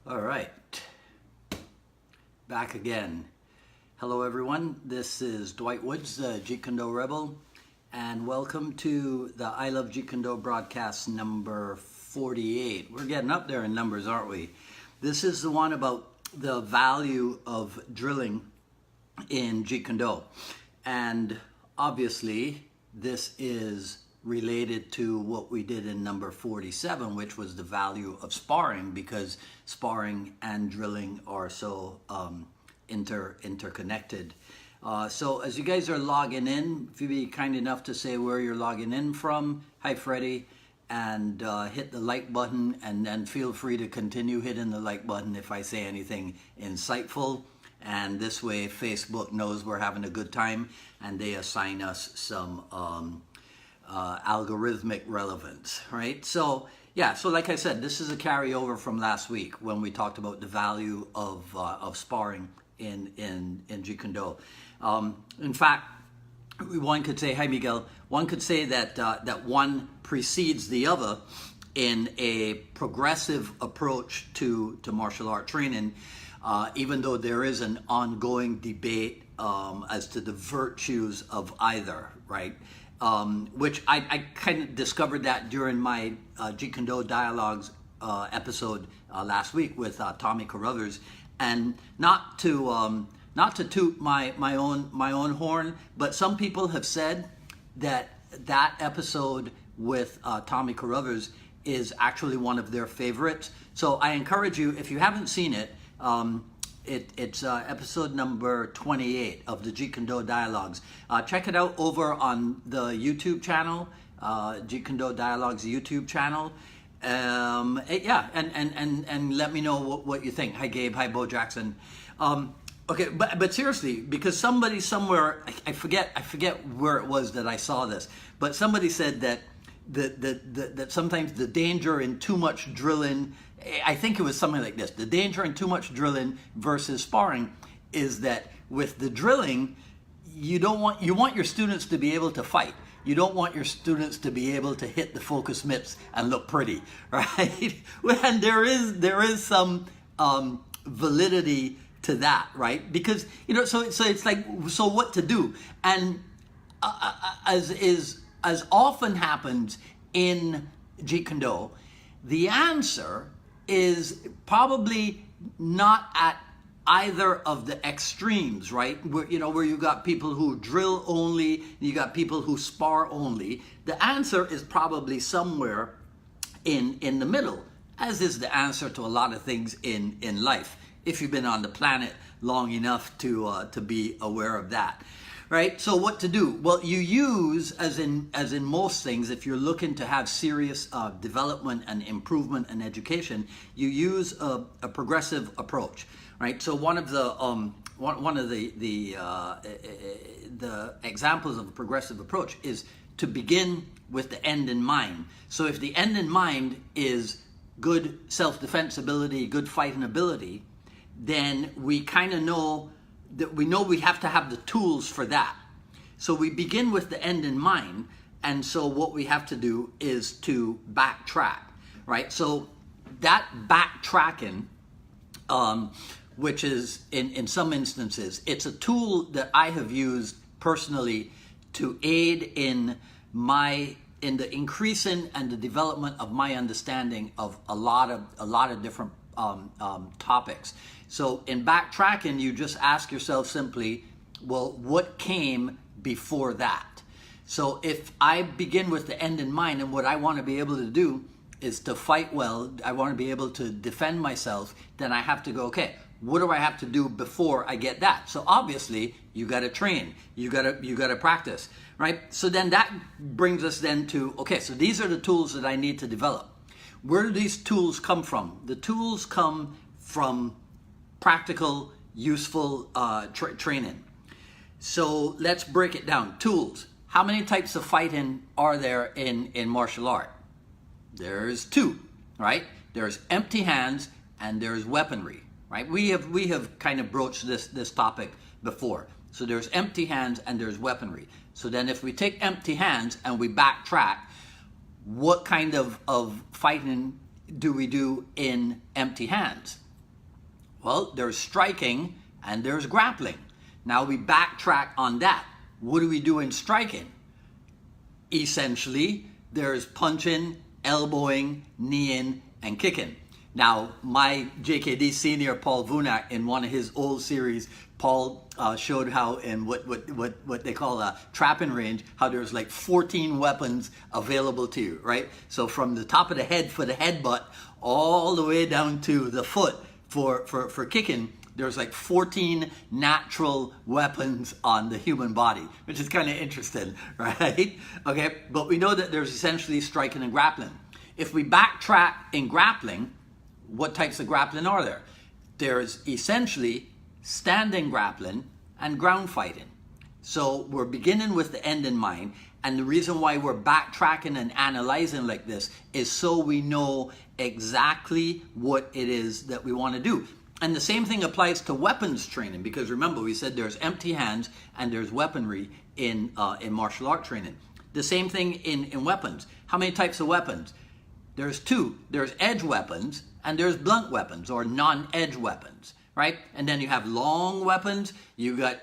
All right, back again. Hello everyone, this is Dwight Woods, the Jeet Kune Rebel, and welcome to the I Love Jeet Kune broadcast number 48. We're getting up there in numbers, aren't we? This is the one about the value of drilling in Jeet Kune. And obviously, this is related to what we did in number 47, which was the value of sparring, because sparring and drilling are so interconnected. So as you guys are logging in, if you'd be kind enough to say where you're logging in from. Hi Freddie, and hit the like button, and then feel free to continue hitting the like button if I say anything insightful. And this way Facebook knows we're having a good time and they assign us some algorithmic relevance, right? So yeah, so like I said, this is a carryover from last week when we talked about the value of sparring in Jeet Kune. In fact, one could say, hi Miguel, one could say that that one precedes the other in a progressive approach to martial art training, even though there is an ongoing debate as to the virtues of either, right? Which I kind of discovered that during my Jeet Kune Dialogues episode last week with Tommy Carruthers. And not to toot my own horn, but some people have said that episode with Tommy Carruthers is actually one of their favorites. So I encourage you, if you haven't seen it, it's episode number 28 of the Jeet Kune Dialogues. Check it out over on the YouTube channel, Jeet Kune Dialogues YouTube channel. Yeah, and let me know what you think. Hi Gabe, hi Bo Jackson. Okay, but seriously, because somebody somewhere, I forget where it was that I saw this, but somebody said that sometimes the danger in too much drilling, I think it was something like this: the danger in too much drilling versus sparring is that with the drilling, you want your students to be able to fight. You don't want your students to be able to hit the focus mitts and look pretty, right? And there is some validity to that, right? Because so it's like, so what to do? And as often happens in Jeet Kune, the answer is probably not at either of the extremes, right? Where you got people who drill only, you got people who spar only. The answer is probably somewhere in the middle, as is the answer to a lot of things in life, if you've been on the planet long enough to be aware of that. Right? So what to do? Well, you use, as in most things, if you're looking to have serious development and improvement and education, you use a progressive approach, right? So one of the examples of a progressive approach is to begin with the end in mind. So if the end in mind is good self-defense ability, good fighting ability, then we kind of know that we have to have the tools for that. So we begin with the end in mind, and so what we have to do is to backtrack, right? So that backtracking, which is in some instances, it's a tool that I have used personally to aid in the increasing and the development of my understanding of a lot of different topics. So in backtracking, you just ask yourself simply, well, what came before that? So if I begin with the end in mind, and what I want to be able to do is to fight well, I want to be able to defend myself, then I have to go, okay, what do I have to do before I get that? So obviously, you got to train, you got to practice, right? So then that brings us then to, okay, so these are the tools that I need to develop. Where do these tools come from? The tools come from practical, useful training. So let's break it down. Tools. How many types of fighting are there in martial art? There's two, right? There's empty hands and there's weaponry, right? We have kind of broached this topic before. So there's empty hands and there's weaponry. So then if we take empty hands and we backtrack, what kind of fighting do we do in empty hands? Well, there's striking and there's grappling. Now we backtrack on that. What do we do in striking? Essentially, there's punching, elbowing, kneeing, and kicking. Now, my JKD senior, Paul Vunak, in one of his old series, Paul showed how in what they call a trapping range, how there's like 14 weapons available to you, right? So from the top of the head for the headbutt, all the way down to the foot for kicking, there's like 14 natural weapons on the human body, which is kind of interesting, right? Okay, but we know that there's essentially striking and grappling. If we backtrack in grappling, what types of grappling are there? There's essentially standing grappling and ground fighting. So we're beginning with the end in mind, and the reason why we're backtracking and analyzing like this is so we know exactly what it is that we want to do. And the same thing applies to weapons training, because remember we said there's empty hands and there's weaponry in martial art training. The same thing in weapons. How many types of weapons? There's two. There's edge weapons and there's blunt weapons or non-edge weapons, right? And then you have long weapons, you got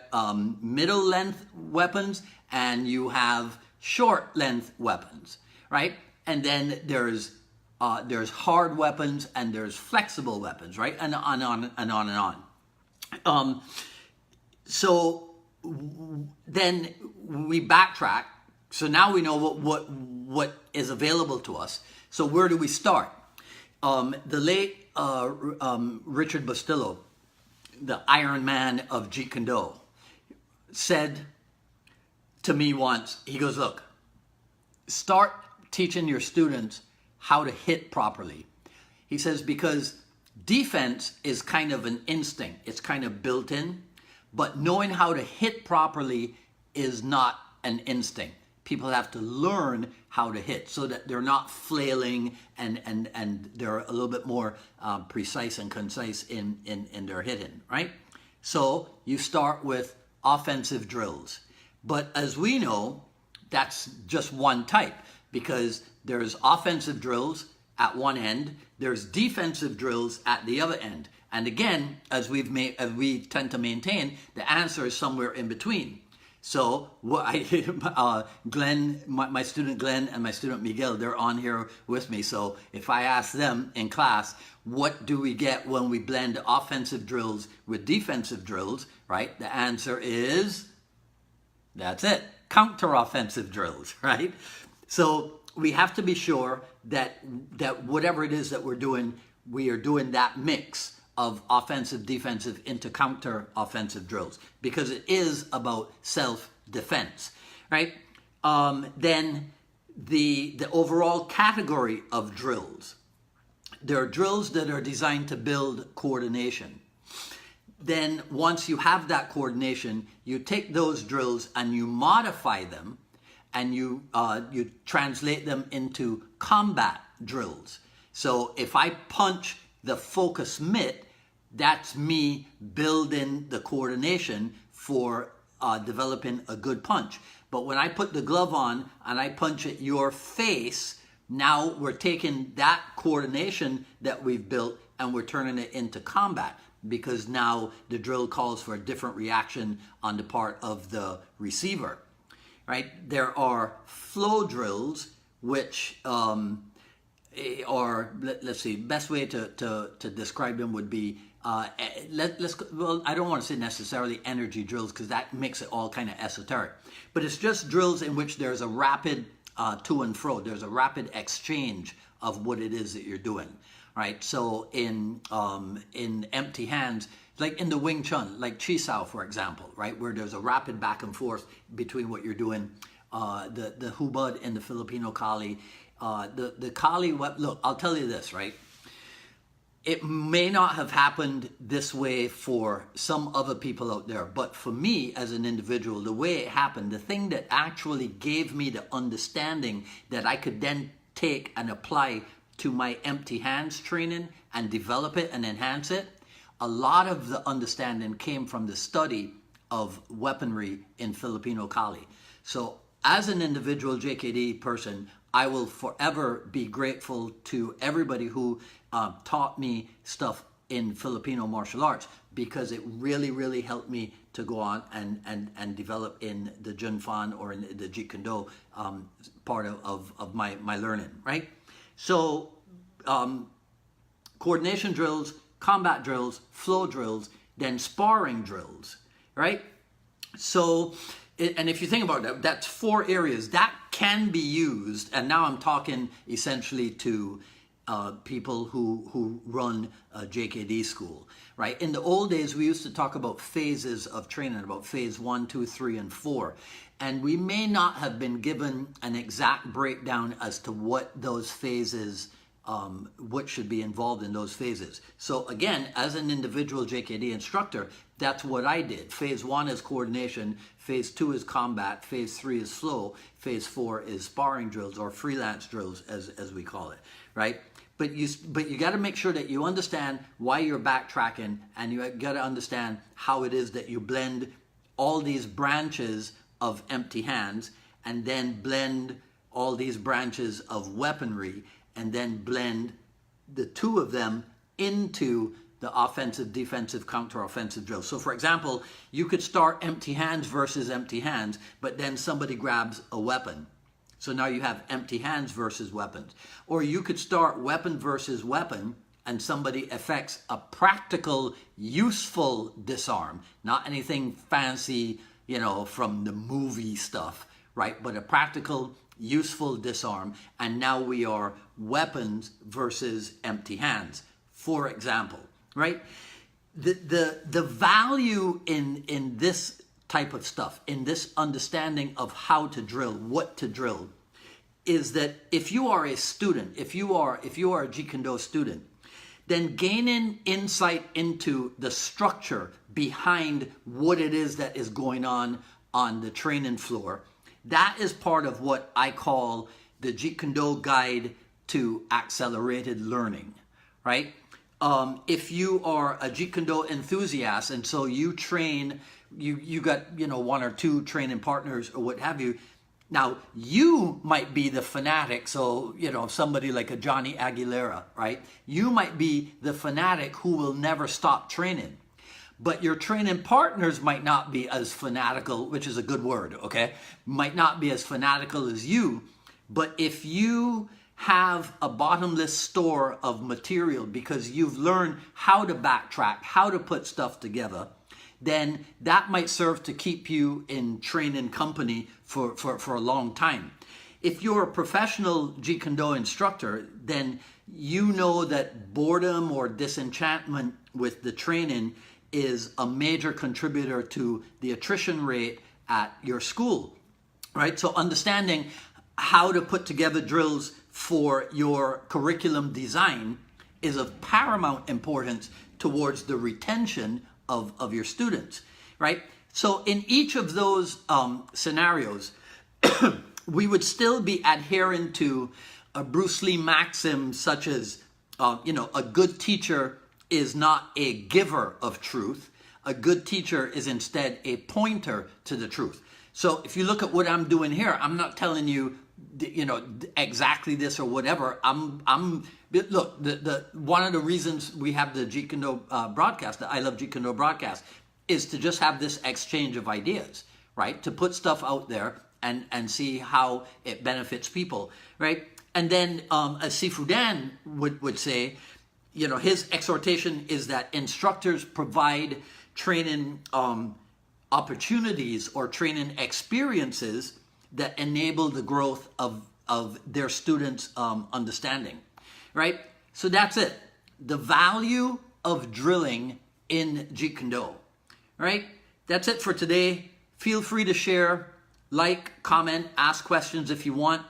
middle length weapons, and you have short length weapons, right? And then there's hard weapons and there's flexible weapons, right? And on and on. So then we backtrack. So now we know what is available to us. So where do we start? The late Richard Bustillo, the Iron Man of Jeet Kune, said to me once, he goes, look, start teaching your students how to hit properly. He says, because defense is kind of an instinct. It's kind of built in, but knowing how to hit properly is not an instinct. People have to learn how to hit so that they're not flailing and they're a little bit more precise and concise in their hitting, right? So you start with offensive drills. But as we know, that's just one type, because there's offensive drills at one end, there's defensive drills at the other end. And again, as we tend to maintain, the answer is somewhere in between. So Glenn, my student Glenn and my student Miguel, they're on here with me. So if I ask them in class, what do we get when we blend offensive drills with defensive drills, right? The answer is, that's it, counter-offensive drills, right? So we have to be sure that whatever it is that we're doing, we are doing that mix of offensive, defensive into counter-offensive drills, because it is about self-defense, right? Then the overall category of drills. There are drills that are designed to build coordination. Then once you have that coordination, you take those drills and you modify them, and you translate them into combat drills. So if I punch the focus mitt, that's me building the coordination for developing a good punch. But when I put the glove on and I punch at your face, now we're taking that coordination that we've built and we're turning it into combat, because now the drill calls for a different reaction on the part of the receiver, right? There are flow drills, which or let's see, best way to describe them would be well, I don't want to say necessarily energy drills, because that makes it all kind of esoteric, but it's just drills in which there's a rapid to and fro, there's a rapid exchange of what it is that you're doing, right? So in empty hands, like in the Wing Chun, like Chi Sao, for example, right, where there's a rapid back and forth between what you're doing, the Hubad and the Filipino Kali. The Kali, look, I'll tell you this, right? It may not have happened this way for some other people out there, but for me as an individual, the way it happened, the thing that actually gave me the understanding that I could then take and apply to my empty hands training and develop it and enhance it, a lot of the understanding came from the study of weaponry in Filipino Kali. So as an individual JKD person, I will forever be grateful to everybody who taught me stuff in Filipino martial arts, because it really, really helped me to go on and develop in the Junfan or in the Jeet Kune part of my learning, right? So coordination drills, combat drills, flow drills, then sparring drills, right? So, and if you think about that, that's 4 areas that can be used. And now I'm talking essentially to people who run a JKD school, right? In the old days, we used to talk about phases of training, about phase 1, 2, 3, and 4. And we may not have been given an exact breakdown as to what those phases, what should be involved in those phases. So again, as an individual JKD instructor, that's what I did. Phase 1 is coordination, phase 2 is combat, phase 3 is flow, phase 4 is sparring drills or freelance drills as we call it, right? But you got to make sure that you understand why you're backtracking, and you got to understand how it is that you blend all these branches of empty hands, and then blend all these branches of weaponry, and then blend the 2 of them into the offensive, defensive, counter-offensive drills. So for example, you could start empty hands versus empty hands, but then somebody grabs a weapon. So now you have empty hands versus weapons. Or you could start weapon versus weapon, and somebody effects a practical, useful disarm. Not anything fancy, you know, from the movie stuff, right? But a practical, useful disarm. And now we are weapons versus empty hands, for example, right? The value in this type of stuff, in this understanding of how to drill, what to drill, is that if you are a student, if you are a Jeet Kune student, then gaining insight into the structure behind what it is that is going on the training floor, that is part of what I call the Jeet Kune guide to accelerated learning, right? If you are a Jeet Kune enthusiast, and so you train, you got, you know, 1 or 2 training partners or what have you. Now, you might be the fanatic, so, you know, somebody like a Johnny Aguilera, right? You might be the fanatic who will never stop training. But your training partners might not be as fanatical, which is a good word, okay? Might not be as fanatical as you. But if you have a bottomless store of material because you've learned how to backtrack, how to put stuff together, then that might serve to keep you in training company for a long time. If you're a professional Jeet Kune instructor, then you know that boredom or disenchantment with the training is a major contributor to the attrition rate at your school, right? So understanding how to put together drills for your curriculum design is of paramount importance towards the retention of your students, right? So in each of those scenarios, we would still be adhering to a Bruce Lee maxim such as, you know, a good teacher is not a giver of truth. A good teacher is instead a pointer to the truth. So if you look at what I'm doing here, I'm not telling you, you know, exactly this or whatever. Look, the one of the reasons we have the Jeet Kune broadcast, the I Love Jeet Kune broadcast, is to just have this exchange of ideas, right? To put stuff out there and see how it benefits people, right? And then as Sifu Dan would say, you know, his exhortation is that instructors provide training opportunities or training experiences that enable the growth of their students' understanding, right? So that's it. The value of drilling in Jeet Kune, right? That's it for today. Feel free to share, like, comment, ask questions if you want.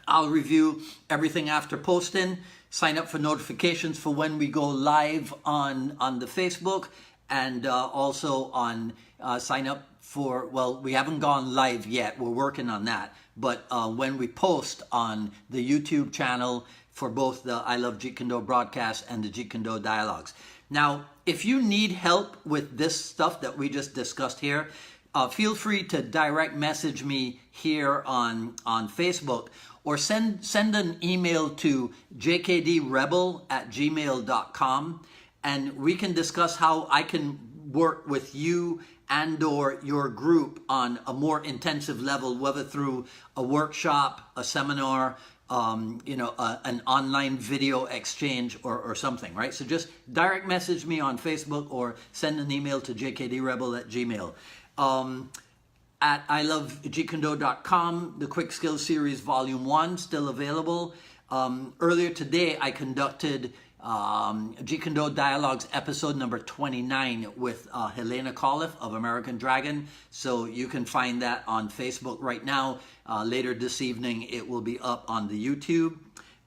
I'll review everything after posting. Sign up for notifications for when we go live on the Facebook, and also on sign up for, well, we haven't gone live yet. We're working on that. But when we post on the YouTube channel for both the I Love Jeet Kune broadcast and the Jeet Kune dialogues. Now, if you need help with this stuff that we just discussed here, feel free to direct message me here on Facebook, or send an email to jkdrebel@gmail.com, and we can discuss how I can work with you and or your group on a more intensive level, whether through a workshop, a seminar, an online video exchange or something, right? So just direct message me on Facebook or send an email to jkdrebel@gmail. At ilovejeetkundo.com, the Quick Skills Series Volume 1, still available. Earlier today, I conducted Jeet Kune Dialogues episode number 29 with Helena Coliff of American Dragon. So you can find that on Facebook right now. Later this evening, it will be up on the YouTube.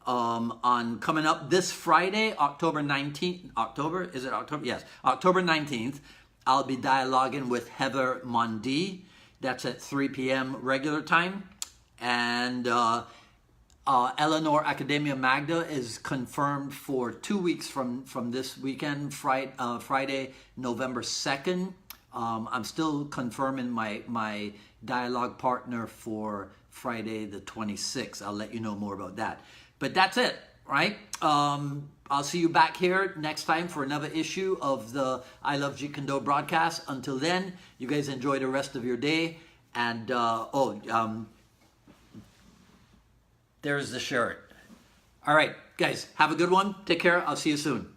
Coming up this Friday, October 19th, October 19th, I'll be dialoguing with Heather Mondi. That's at 3 p.m. regular time. And Eleanor Academia Magda is confirmed for 2 weeks from this weekend, Friday, November 2nd. I'm still confirming my dialogue partner for Friday the 26th. I'll let you know more about that. But that's it, right? I'll see you back here next time for another issue of the I Love Jeet Kune Do broadcast. Until then, you guys enjoy the rest of your day. And, there's the shirt. All right, guys, have a good one. Take care. I'll see you soon.